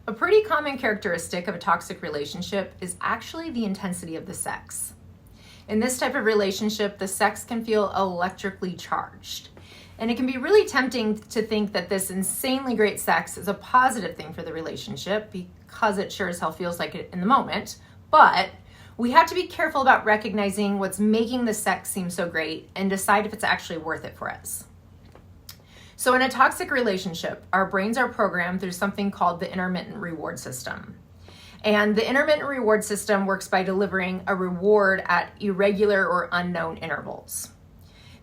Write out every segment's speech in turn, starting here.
A pretty common characteristic of a toxic relationship is actually the intensity of the sex. In this type of relationship, the sex can feel electrically charged. And it can be really tempting to think that this insanely great sex is a positive thing for the relationship because it sure as hell feels like it in the moment. But we have to be careful about recognizing what's making the sex seem so great and decide if it's actually worth it for us. So in a toxic relationship, our brains are programmed through something called the intermittent reward system. And the intermittent reward system works by delivering a reward at irregular or unknown intervals.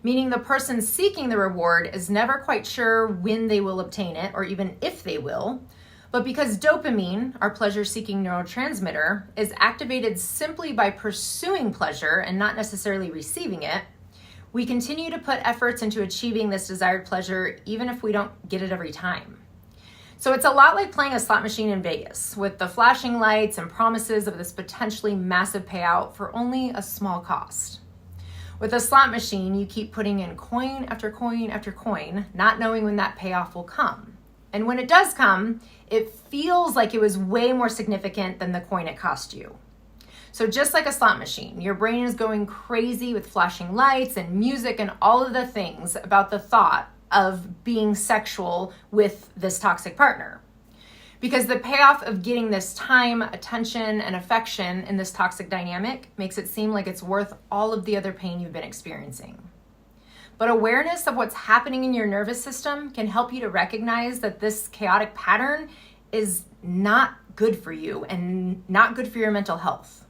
Meaning the person seeking the reward is never quite sure when they will obtain it or even if they will. But because dopamine, our pleasure-seeking neurotransmitter, is activated simply by pursuing pleasure and not necessarily receiving it, we continue to put efforts into achieving this desired pleasure even if we don't get it every time. So it's a lot like playing a slot machine in Vegas with the flashing lights and promises of this potentially massive payout for only a small cost. With a slot machine, you keep putting in coin after coin after coin, not knowing when that payoff will come. And when it does come, it feels like it was way more significant than the coin it cost you. So just like a slot machine, your brain is going crazy with flashing lights and music and all of the things about the thought of being sexual with this toxic partner. Because the payoff of getting this time, attention, and affection in this toxic dynamic makes it seem like it's worth all of the other pain you've been experiencing. But awareness of what's happening in your nervous system can help you to recognize that this chaotic pattern is not good for you and not good for your mental health.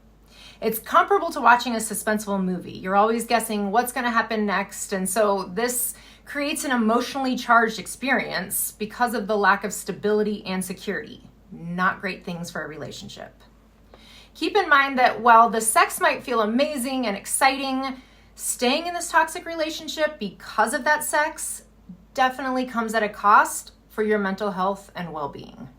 It's comparable to watching a suspenseful movie. You're always guessing what's going to happen next, and so this creates an emotionally charged experience because of the lack of stability and security. Not great things for a relationship. Keep in mind that while the sex might feel amazing and exciting, staying in this toxic relationship because of that sex definitely comes at a cost for your mental health and well-being.